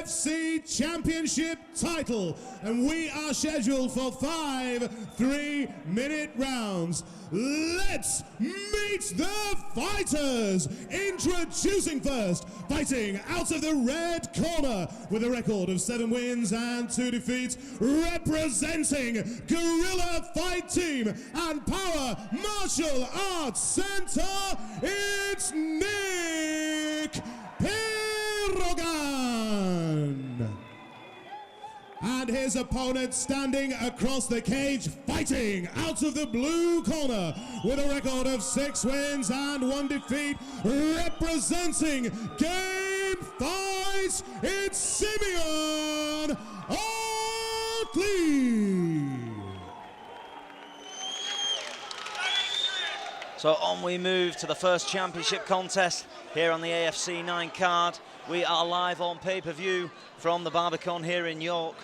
AFC Championship title. And we are scheduled for 5 3-minute rounds. Let's meet the fighters. Introducing first, fighting out of the red corner with a record of 7 wins and 2 defeats, representing Guerrilla Fight Team and Power Martial Arts Center, it's Nic Pirogan. And his opponent standing across the cage, fighting out of the blue corner with a record of 6 wins and 1 defeat, representing Game Fights, it's Simeon Ottley. So on we move to the first championship contest here on the AFC 9 card. We are live on pay-per-view from the Barbican here in York.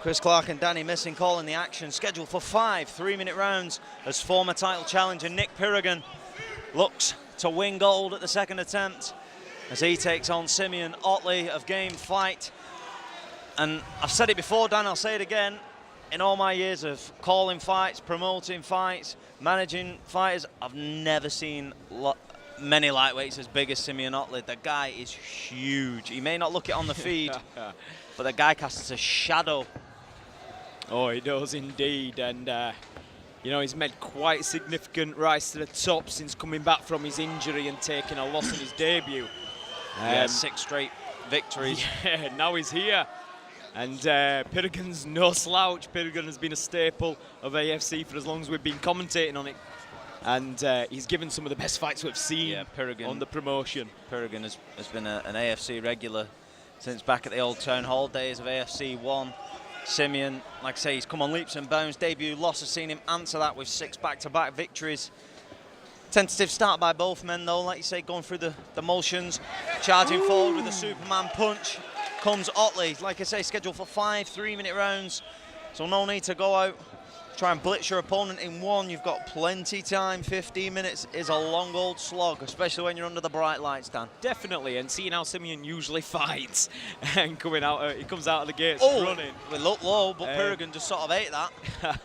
Chris Clark and Danny Missing calling the action, scheduled for 5 3-minute rounds as former title challenger Nic Pirogan looks to win gold at the second attempt as he takes on Simeon Ottley of Game Fight. And I've said it before, Dan, I'll say it again. In all my years of calling fights, promoting fights, managing fighters, I've never seen many lightweights as big as Simeon Ottley. The guy is huge. He may not look it on the feed, but the guy casts a shadow. Oh, he does indeed, and you know, he's made quite a significant rise to the top since coming back from his injury and taking a loss in his debut. Yeah, 6 straight victories. Yeah, now he's here. And Pirogan's no slouch. Pirogan has been a staple of AFC for as long as we've been commentating on it. And he's given some of the best fights we've seen on the promotion. Pirogan has been an AFC regular since back at the old Town Hall days of AFC 1. Simeon, like I say, he's come on leaps and bounds. Debut loss has seen him answer that with 6 back-to-back victories. Tentative start by both men, though, like you say, going through the motions, charging forward with a Superman punch. Comes Ottley, like I say, scheduled for 5 3-minute rounds, so no need to go out, try and blitz your opponent in one. You've got plenty time. 15 minutes is a long old slog, especially when you're under the bright lights, Dan. Definitely, and seeing how Simeon usually fights and coming out, he comes out of the gates running. We look low, but Pirogan just sort of ate that.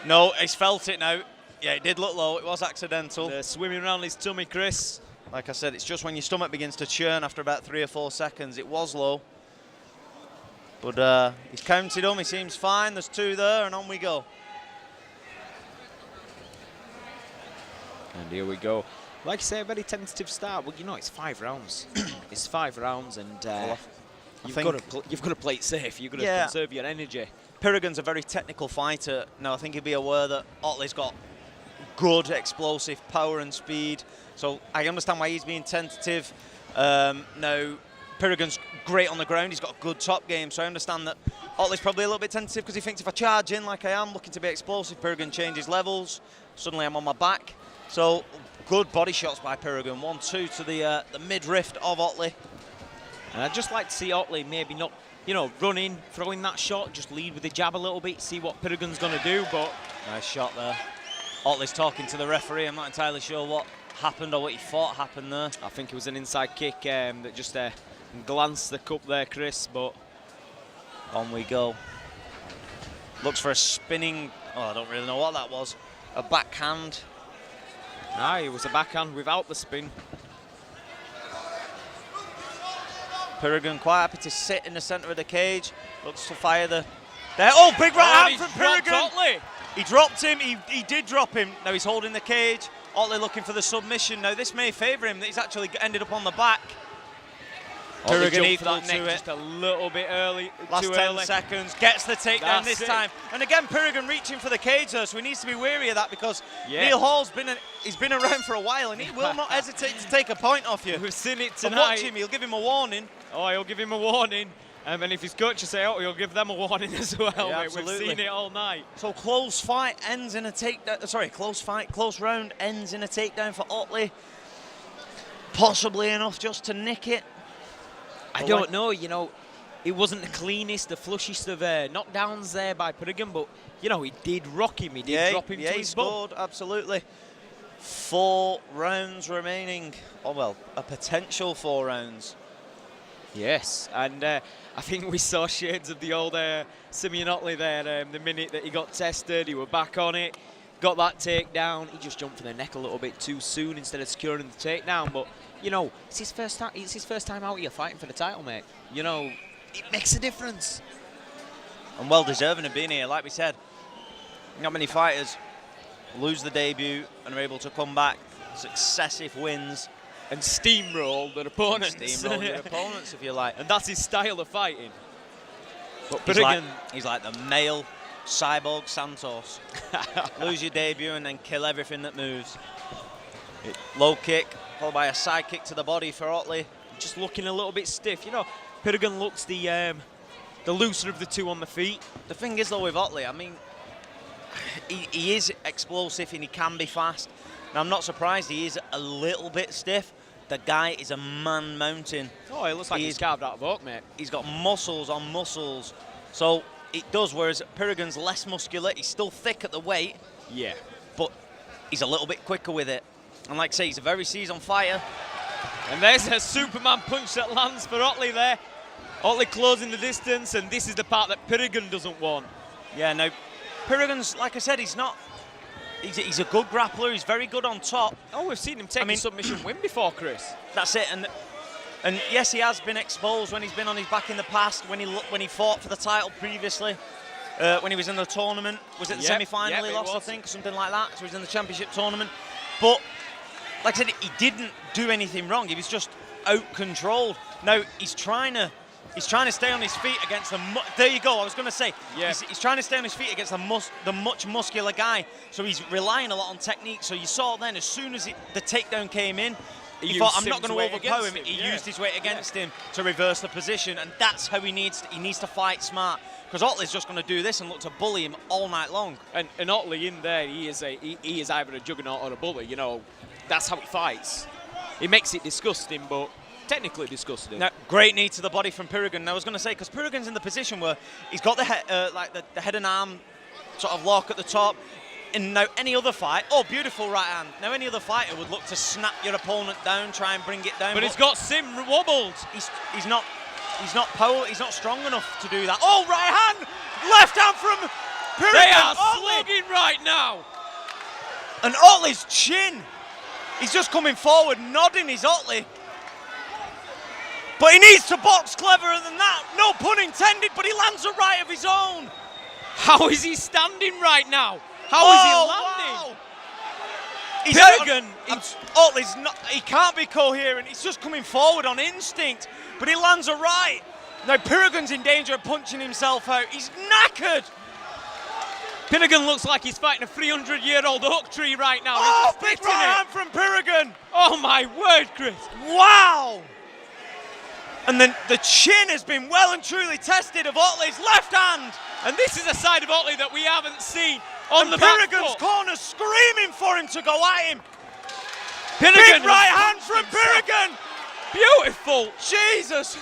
No, he's felt it now. Yeah, it did look low, it was accidental. Swimming around his tummy, Chris. Like I said, it's just when your stomach begins to churn after about 3 or 4 seconds. It was low. But he's counted him, he seems fine. There's 2 there, and on we go. And here we go. Like I say, a very tentative start. Well, you know, it's 5 rounds. It's 5 rounds, and you've got to play it safe. You've got to conserve your energy. Pirogan's a very technical fighter. Now, I think he'd be aware that Ottley's got good explosive power and speed. So I understand why he's being tentative. Now, Pirogan's great on the ground. He's got a good top game. So I understand that Ottley's probably a little bit tentative because he thinks if I charge in like I am, looking to be explosive, Pirogan changes levels. Suddenly I'm on my back. So good body shots by Pirogan. 1-2 to the mid-rift of Ottley. And I'd just like to see Ottley maybe not, you know, run in, throwing that shot, just lead with the jab a little bit, see what Pirogan's going to do. But nice shot there. Ottley's talking to the referee. I'm not entirely sure what happened or what he thought happened there. I think it was an inside kick that just glanced the cup there, Chris, but on we go. Looks for a spinning, I don't really know what that was. A backhand. No, it was a backhand without the spin. Pirogan quite happy to sit in the centre of the cage. Looks to fire the... There. Oh, big right hand from Pirogan. He dropped him. He did drop him. Now he's holding the cage. Ottley looking for the submission. Now this may favour him that he's actually ended up on the back. Pirogan equal to it just a little bit early. Last 10 seconds, gets the takedown this time. And again, Pirogan reaching for the cage there, so he needs to be wary of that because Neil Hall's he's been around for a while and he will not hesitate to take a point off you. We've seen it tonight. Watch him, he'll give him a warning. Oh, he'll give him a warning. And if his coach will say, oh, he'll give them a warning as well. Yeah, we've seen it all night. So close fight ends in a takedown. Sorry, close round ends in a takedown for Ottley. Possibly enough just to nick it. I don't know, you know, it wasn't the cleanest, the flushest of knockdowns there by Pirogan, but, you know, he did rock him, he did drop him to his bum. Yeah, he scored, absolutely. 4 rounds remaining. Oh, well, a potential 4 rounds. Yes, and I think we saw shades of the old Simeon Ottley there. The minute that he got tested, he was back on it, got that takedown. He just jumped for the neck a little bit too soon instead of securing the takedown. But you know, it's his first time. It's his first time out here fighting for the title, mate. You know, it makes a difference. And well deserving of being here. Like we said, not many fighters lose the debut and are able to come back, successive wins. And steamroll their opponents. Steamroll your opponents, if you like. And that's his style of fighting. But he's like the male cyborg Santos. Lose your debut and then kill everything that moves. Low kick, followed by a side kick to the body for Ottley. Just looking a little bit stiff. You know, Pirogan looks the looser of the two on the feet. The thing is, though, with Ottley, I mean, he is explosive and he can be fast. Now, I'm not surprised he is a little bit stiff. The guy is a man mountain. Oh, it looks like he's carved out of oak, mate. He's got muscles on muscles. So it does, whereas Pirogan's less muscular. He's still thick at the weight. Yeah. But he's a little bit quicker with it. And like I say, he's a very seasoned fighter. And there's a Superman punch that lands for Ottley there. Ottley closing the distance, and this is the part that Pirogan doesn't want. Yeah, no, Pirogan's, like I said, he's not... He's a good grappler. He's very good on top. Oh, we've seen him take a submission win before, Chris. That's it. And yes, he has been exposed when he's been on his back in the past. When he fought for the title previously, when he was in the tournament, was it the semi-final he lost? I think something like that. So he was in the championship tournament. But like I said, he didn't do anything wrong. He was just out-controlled. Now he's trying to stay on his feet against the... There you go, I was going to say. Yeah. He's trying to stay on his feet against the much muscular guy. So he's relying a lot on technique. So you saw then, as soon as the takedown came in, he thought, I'm not going to overpower him. He used his weight against him to reverse the position. And that's how he needs to fight smart. Because Ottley's just going to do this and look to bully him all night long. And Ottley in there, he is either a juggernaut or a bully. You know, that's how he fights. He makes it disgusting, but... technically disgusting. Now, great knee to the body from Pirogan. Now, I was going to say, because Pirogan's in the position where he's got the head and arm sort of lock at the top. And now any other fight, oh, beautiful right hand. Now any other fighter would look to snap your opponent down, try and bring it down. But he's got Sim wobbled. He's not strong enough to do that. Oh, right hand, left hand from Pirogan. They are slugging right now. And Ottley's chin. He's just coming forward, nodding his Ottley. But he needs to box cleverer than that. No pun intended, but he lands a right of his own. How is he standing right now? How is he landing? Wow. Ottley's not, he can't be coherent. He's just coming forward on instinct, but he lands a right. Now Pirogan's in danger of punching himself out. He's knackered. Pirogan looks like he's fighting a 300-year-old oak tree right now. Oh, big right hand from Pirogan. Oh, my word, Chris. Wow. And then the chin has been well and truly tested of Ottley's left hand. And this is a side of Ottley that we haven't seen on the back Pirogan's foot. corner screaming for him to go at him. Pirogan big right hand from Pirogan. Beautiful. Jesus.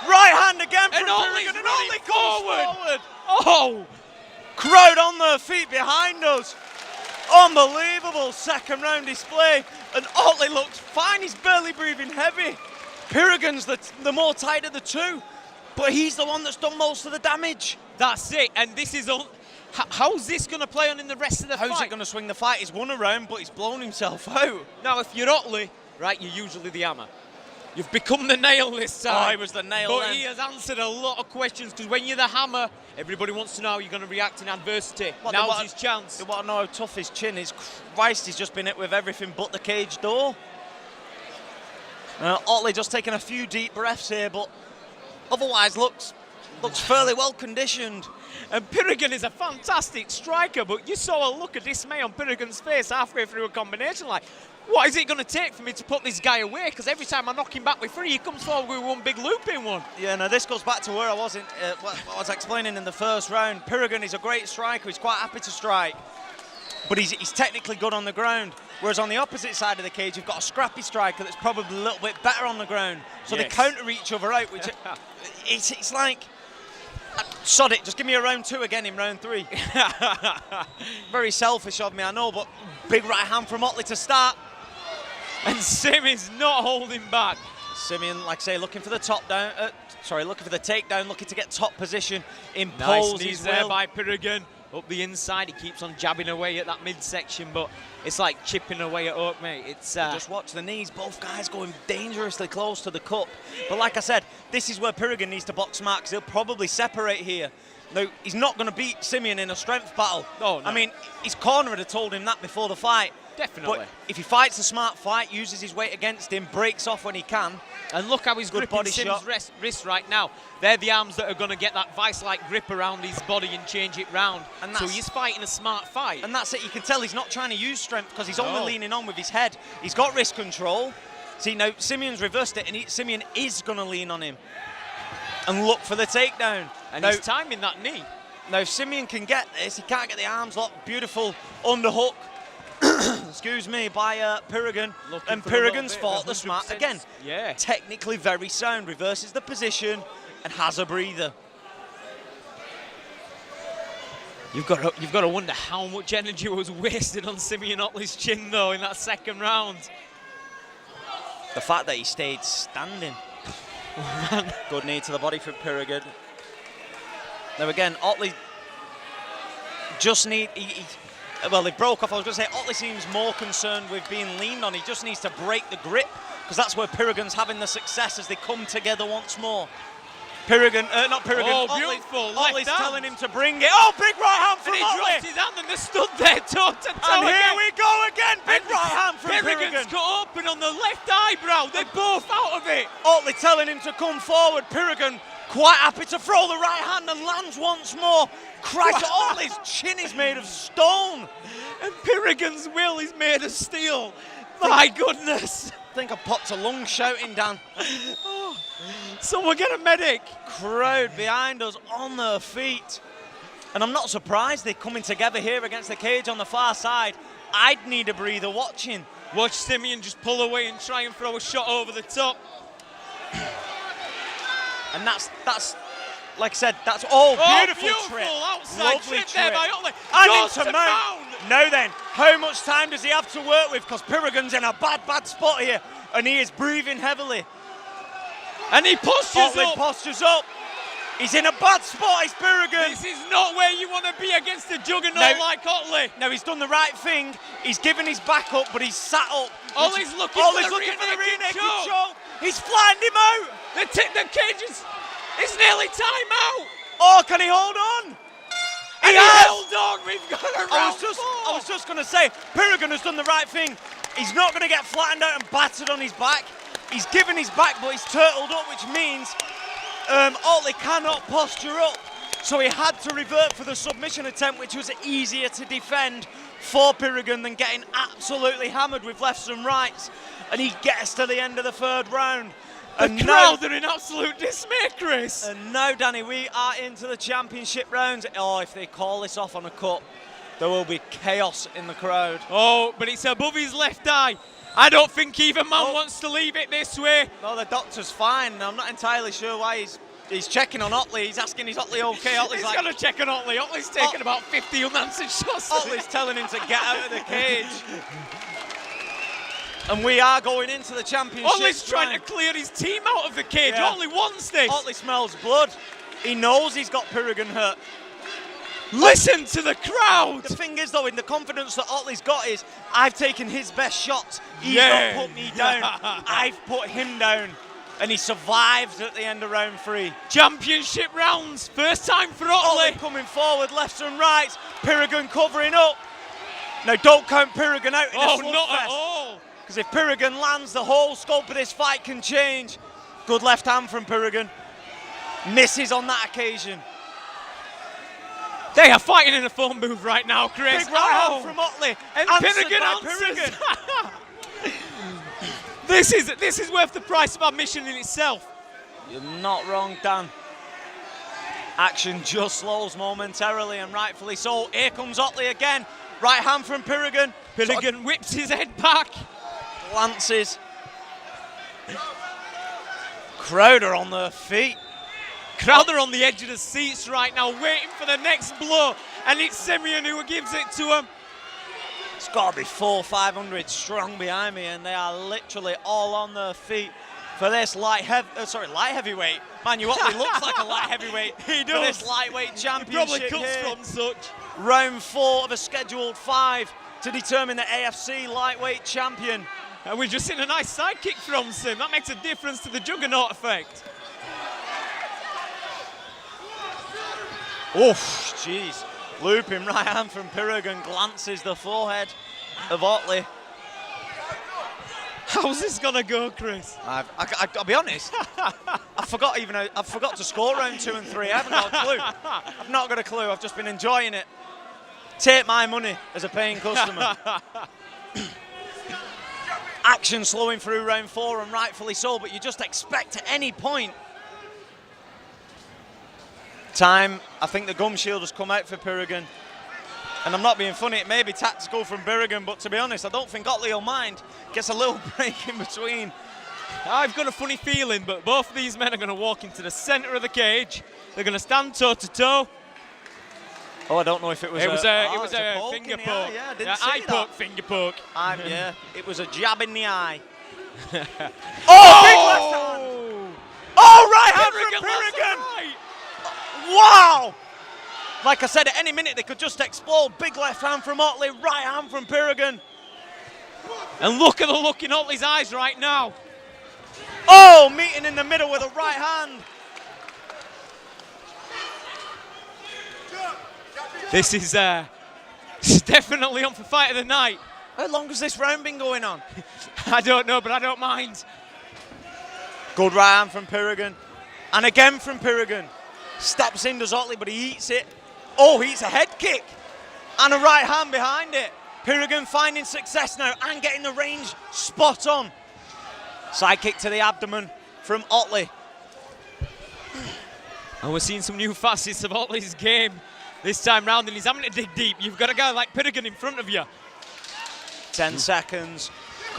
Right hand again from Pirogan. And Ottley forward. Oh. Crowd on their feet behind us. Unbelievable second round display. And Ottley looks fine. He's barely breathing heavy. Pirogan's the more tight of the two, but he's the one that's done most of the damage. That's it, and this is... how's this going to play on in the rest of the fight? How's it going to swing the fight? He's won a round, but he's blown himself out. Now, if you're Ottley, right, you're usually the hammer. You've become the nail this time. Oh, he was the nail But then. he has answered a lot of questions, because when you're the hammer, everybody wants to know how you're going to react in adversity. Now's his chance. They want to know how tough his chin is. Christ, he's just been hit with everything but the cage door. Ottley just taking a few deep breaths here, but otherwise looks fairly well conditioned. And Pirogan is a fantastic striker, but you saw a look of dismay on Pirogan's face halfway through a combination. Like, what is it going to take for me to put this guy away? Because every time I knock him back with three, he comes forward with one big looping one. Yeah, no, this goes back to where I was explaining in the first round. Pirogan is a great striker. He's quite happy to strike, but he's technically good on the ground. Whereas on the opposite side of the cage, you've got a scrappy striker that's probably a little bit better on the ground. So they counter each other out, which it's like, sod it, just give me a round two again in round three. Very selfish of me, I know, but big right hand from Ottley to start. And Sim is not holding back. Simeon, like I say, looking for the looking for the takedown, looking to get top position, impose Nice knees his there will. by Pirogan. Up the inside, he keeps on jabbing away at that midsection, but it's like chipping away at Oak, mate. It's just watch the knees, both guys going dangerously close to the cup. But like I said, this is where Pirogan needs to box smart, because he'll probably separate here. No, he's not going to beat Simeon in a strength battle. Oh, no. I mean, his corner had told him that before the fight. Definitely. But if he fights a smart fight, uses his weight against him, breaks off when he can. And look how he's Good gripping body Sim's shot. wrist right now. They're the arms that are going to get that vice-like grip around his body and change it round. And so that's- he's fighting a smart fight. And that's it. You can tell he's not trying to use strength, because he's No. only leaning on with his head. He's got wrist control. See, now Simeon's reversed it, and Simeon is going to lean on him and look for the takedown. And now, he's timing that knee. now, if Simeon can get this, he can't get the arms locked. Beautiful underhook, excuse me, by Pirogan. Looking And for a little Pirogan's bit fought of the smart 100%. again. Yeah. Technically very sound, reverses the position and has a breather. You've got to wonder how much energy was wasted on Simeon Ottley's chin, though, in that second round. The fact that he stayed standing. Good knee to the body from Pirogan. Now again, Ottley just well, they broke off. I was going to say, Ottley seems more concerned with being leaned on. He just needs to break the grip, because that's where Pirogan's having the success as they come together once more. Not Pirogan. Oh, Otley, beautiful. Otley's Left telling hand. him to bring it. Oh, big right hand And from he Otley. drops his hand and they stood there toe to toe. And here again. we go again. Big And right hand from Pirogan's Pirogan. cut open on the left eyebrow. They're both out of it. Otley telling him to come forward. Pirogan quite happy to throw the right hand and lands once more. Christ, Otley's chin is made of stone. And Pirogan's will is made of steel. My goodness. I think I popped a lung shouting, Dan. Someone get a medic. Crowd behind us on their feet. And I'm not surprised they're coming together here against the cage on the far side. I'd need a breather watching. Watch Simeon just pull away and try and throw a shot over the top. And that's like I said, that's all beautiful trip. Outside Lovely trip there by Otley. And Goes into to mount. Mount. Now then, how much time does he have to work with? Because Pirogan's in a bad spot here, and he is breathing heavily. And he postures Otley up. postures up. He's in a bad spot, it's Pirogan. This is not where you want to be against a juggernaut Now- like Otley. Now he's done the right thing. He's given his back up, but he's sat up. Otley's looking Otley's for the looking for the rear rear naked naked choke. choke. He's flattened him out. The cage is... It's nearly time out. Oh, can he hold on? And he has. held on. We've got a round I was just going to say, Pirogan has done the right thing. He's not going to get flattened out and battered on his back. He's given his back, but he's turtled up, which means Otley cannot posture up. So he had to revert for the submission attempt, which was easier to defend for Pirogan than getting absolutely hammered with lefts and rights. And he gets to the end of the third round. The crowd are in absolute dismay, Chris. And now, Danny, we are into the championship rounds. Oh, if they call this off on a cut, there will be chaos in the crowd. Oh, but it's above his left eye. I don't think either man wants to leave it this way. No, the doctor's fine. I'm not entirely sure why he's checking on Ottley. He's asking, is Ottley okay? Otley's He's like, got to check on Otley. Otley's taken about 50 unanswered shots. Otley's telling him to get out of the cage. And we are going into the championship. Otley's trying to clear his team out of the cage. Yeah. Otley wants this. Otley smells blood. He knows he's got Pirogan hurt. Listen to the crowd. The thing is, though, in the confidence that Otley's got is, I've taken his best shots. He's Yeah. not put me down. I've put him down. And he survived at the end of round 3. Championship rounds. First time for Otley Otley. coming forward, left and right. Pirogan covering up. Now, don't count Pirogan out in Oh, this not at slugfest. all. Because if Pirogan lands, the whole scope of this fight can change. Good left hand from Pirogan. Misses on that occasion. They are fighting in a phone booth right now, Chris. Big right hand from Otley. And Answered Pirogan by answers. Pirogan. This is worth the price of admission in itself. You're not wrong, Dan. Action just slows momentarily, and rightfully so. Here comes Otley again. Right hand from Pirogan. Pirogan whips his head back. Glances. Crowd are on their feet. Crowd are on the edge of the seats right now, waiting for the next blow, and it's Simeon who gives it to him. It's got to be 400-500 strong behind me, and they are literally all on their feet. for this light heavyweight. Man, Ottley looks like a light heavyweight. He does. For this lightweight championship. He probably cuts here. from such. Round 4 of a scheduled 5 to determine the AFC lightweight champion. And we've just seen a nice side kick from Sim. That makes a difference to the juggernaut effect. Oof, jeez. Looping right hand from Pirogan, glances the forehead of Ottley. How's this gonna go, Chris? I'll be honest, I forgot to score round 2 and 3. I haven't got a clue. I've not got a clue. I've just been enjoying it. Take my money as a paying customer. Action slowing through round 4, and rightfully so, but you just expect at any point. Time, I think the gum shield has come out for Pirogan. And I'm not being funny, it may be tactical from Pirogan, but to be honest, I don't think Ottley will mind. Gets a little break in between. I've got a funny feeling, but both of these men are going to walk into the centre of the cage. They're going to stand toe-to-toe. Oh, I don't know if it was it was a poke finger in the poke. eye. Yeah, I didn't see eye that. poke, finger poke. Yeah, it was a jab in the eye. Oh, big left hand! Oh, right hand from Pirogan! Right. Wow! Like I said, at any minute they could just explode. Big left hand from Ottley, right hand from Pirogan. And look at the look in Ottley's eyes right now. Oh, meeting in the middle with a right hand. This is definitely on for fight of the night. How long has this round been going on? I don't know, but I don't mind. Good right hand from Pirogan. And again from Pirogan. Steps in, does Ottley, but he eats it. Oh, he eats a head kick. And a right hand behind it. Pirogan finding success now and getting the range spot on. Side kick to the abdomen from Ottley. And we're seeing some new facets of Ottley's game this time round, and he's having to dig deep. You've got a guy like Pirogan in front of you. 10 seconds.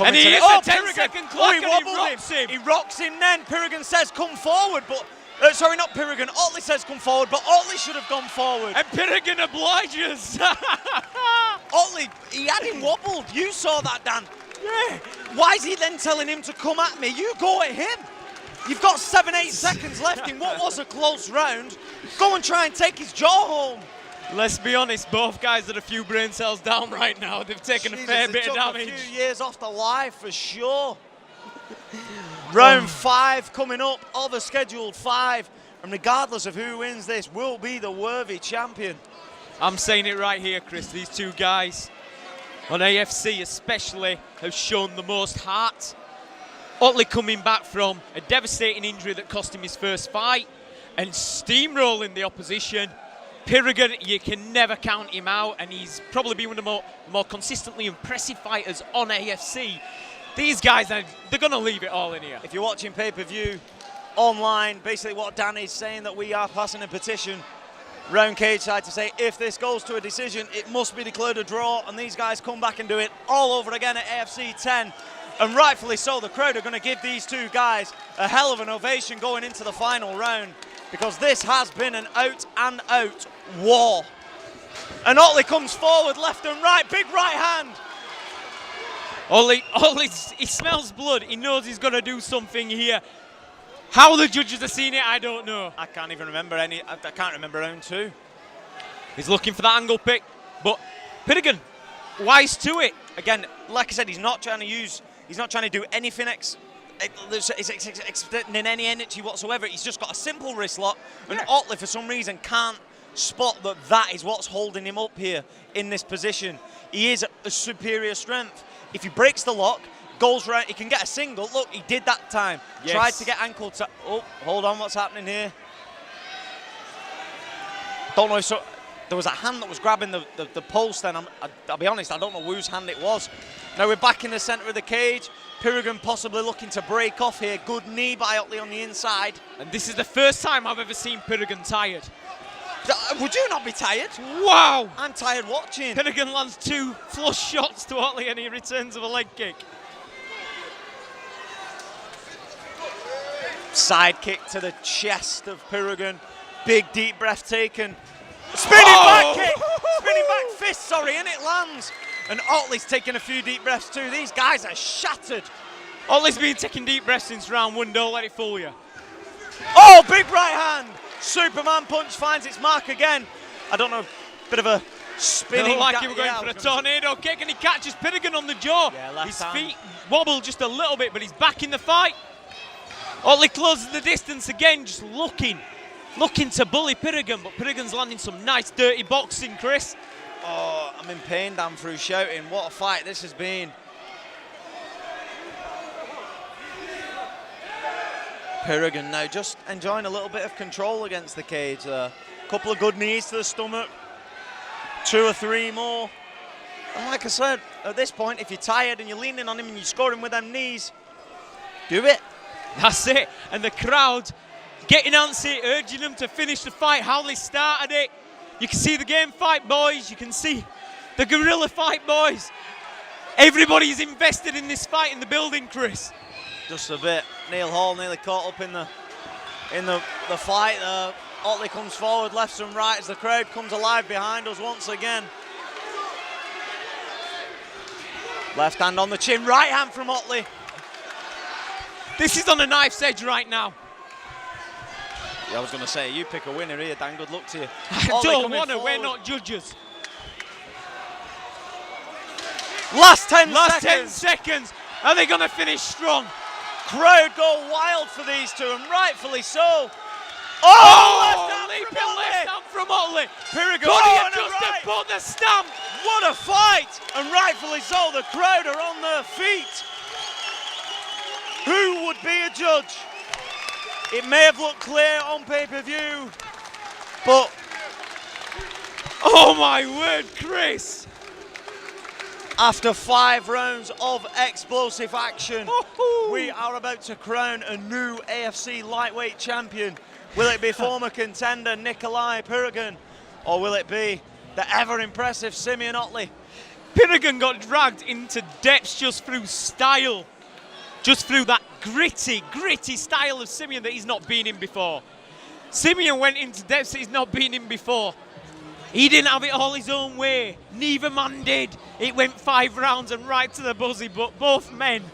And he is a 10-second clock, he and he rocks him. He rocks him then. Pirogan says come forward, but sorry, not Pirogan. Ottley says come forward, but Ottley should have gone forward. And Pirogan obliges. Ottley, he had him wobbled. You saw that, Dan. Yeah. Why is he then telling him to come at me? You go at him. You've got 7-8 seconds left in what was a close round. Go and try and take his jaw home. Let's be honest, both guys are a few brain cells down right now. They've taken a fair bit of damage. A few years off the life for sure. Round 5 coming up of a scheduled 5. And regardless of who wins this, will be the worthy champion. I'm saying it right here, Chris. These two guys on AFC especially have shown the most heart. Ottley coming back from a devastating injury that cost him his first fight and steamrolling the opposition. Pirogan, you can never count him out, and he's probably been one of the more consistently impressive fighters on AFC. These guys, they're going to leave it all in here. If you're watching pay-per-view online, basically what Dan is saying, that we are passing a petition round cage side to say if this goes to a decision, it must be declared a draw, and these guys come back and do it all over again at AFC 10. And rightfully so, the crowd are going to give these two guys a hell of an ovation going into the final round, because this has been an out-and-out war. And Ottley comes forward left and right, big right hand. Ottley, he smells blood. He knows he's got to do something here. How the judges have seen it, I don't know. I can't even remember any. I can't remember round 2. He's looking for that angle pick, but Pirogan, wise to it. Again, like I said, he's not trying to do anything extending any energy whatsoever. He's just got a simple wrist lock, and Ottley for some reason can't spot that is what's holding him up here in this position. He is a superior strength. If he breaks the lock, goes right, he can get a single. Look, he did that time. Yes. Tried to get ankle to. Oh, hold on, what's happening here? Don't know if so. There was a hand that was grabbing the post then. I'll be honest, I don't know whose hand it was. Now we're back in the centre of the cage. Pirogan possibly looking to break off here. Good knee by Ottley on the inside. And this is the first time I've ever seen Pirogan tired. Would you not be tired? Wow! I'm tired watching. Pirogan lands 2 flush shots to Ottley and he returns with a leg kick. Side kick to the chest of Pirogan. Big deep breath taken. Spinning back kick! Spinning back fist, sorry, and it lands. And Ottley's taking a few deep breaths too. These guys are shattered. Ottley's been taking deep breaths since round 1, don't let it fool you. Oh, big right hand! Superman punch finds its mark again. I don't know, bit of a spinning. Looked like he was going for a tornado kick, and he catches Pirogan on the jaw. Yeah, his feet wobble just a little bit, but he's back in the fight. Ottley closes the distance again, just looking to bully Pirogan, but Pirogan's landing some nice dirty boxing, Chris. Oh, I'm in pain, Dan, through shouting. What a fight this has been. Pirogan now just enjoying a little bit of control against the cage. A couple of good knees to the stomach, 2 or 3 more. And like I said, at this point, if you're tired and you're leaning on him and you're scoring with them knees, do it. That's it. And the crowd getting antsy, urging them to finish the fight how they started it. You can see the game fight boys. You can see the guerrilla fight boys. Everybody's invested in this fight in the building, Chris. Just a bit. Neil Hall nearly caught up in the fight. Ottley comes forward, left and right as the crowd comes alive behind us once again. Left hand on the chin, right hand from Ottley. This is on a knife's edge right now. Yeah, I was going to say, you pick a winner here, Dan. Good luck to you. I don't want to. We're not judges. Last 10 seconds. Are they going to finish strong? Crowd go wild for these two, and rightfully so. Oh, left hand from Ottley. Pirogan, could he have just have put the stamp? What a fight, and rightfully so. The crowd are on their feet. Who would be a judge? It may have looked clear on pay-per-view, but oh my word, Chris. After 5 rounds of explosive action, we are about to crown a new AFC lightweight champion. Will it be former contender Nic Pirogan, or will it be the ever-impressive Simeon Ottley? Pirogan got dragged into depths just through style, just through that gritty style of Simeon that he's not been in before. Simeon went into depths that he's not been in before. He didn't have it all his own way. Neither man did. It went 5 rounds and right to the buzzy, but both men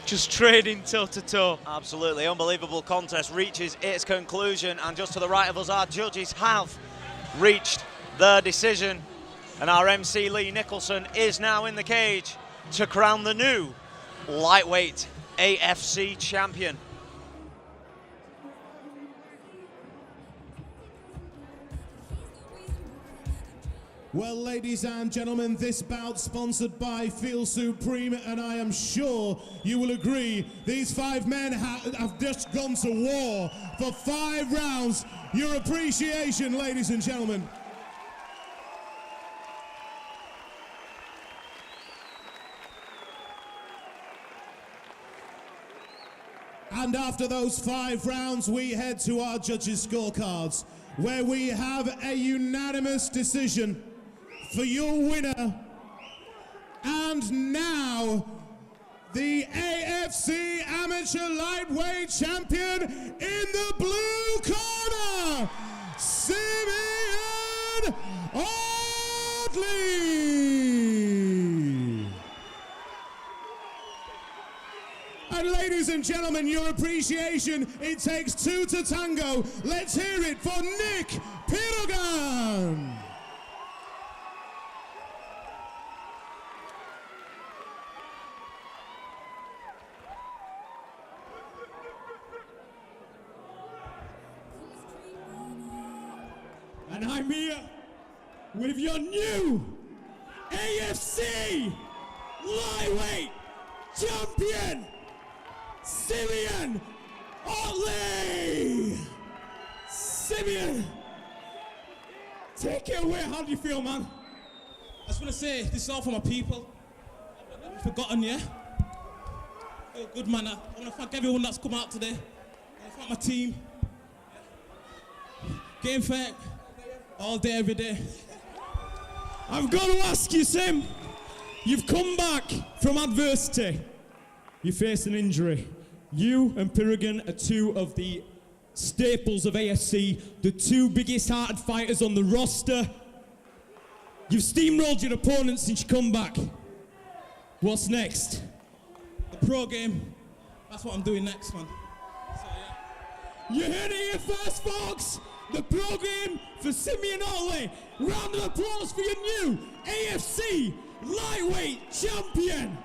just trading toe-to-toe. Absolutely unbelievable contest reaches its conclusion, and just to the right of us, our judges have reached their decision, and our MC Lee Nicholson is now in the cage to crown the new lightweight AFC champion. Well, ladies and gentlemen, this bout sponsored by Feel Supreme, and I am sure you will agree, these 5 men have just gone to war for 5 rounds. Your appreciation, ladies and gentlemen. And after those 5 rounds, we head to our judges' scorecards, where we have a unanimous decision for your winner, and now the AFC Amateur Lightweight Champion in the blue corner, Simeon Ottley. And ladies and gentlemen, your appreciation, it takes 2 to tango. Let's hear it for Nic Pirogan. And I'm here with your new AFC Lightweight Champion, Simeon Ottley. Simeon, take it away. How do you feel, man? I just want to say, this is all for my people. I've forgotten, yeah? Oh, good, man. I want to thank everyone that's come out today. I want to thank my team. Game fair, all day, every day. I've got to ask you, Sim. You've come back from adversity. You faced an injury. You and Pirogan are 2 of the staples of AFC, the 2 biggest hearted fighters on the roster. You've steamrolled your opponents since you come back. What's next? The pro game That's what I'm doing next, man. So, yeah. You heard it here first, folks. The program for Simeon Ottley. Round of applause for your new AFC lightweight champion.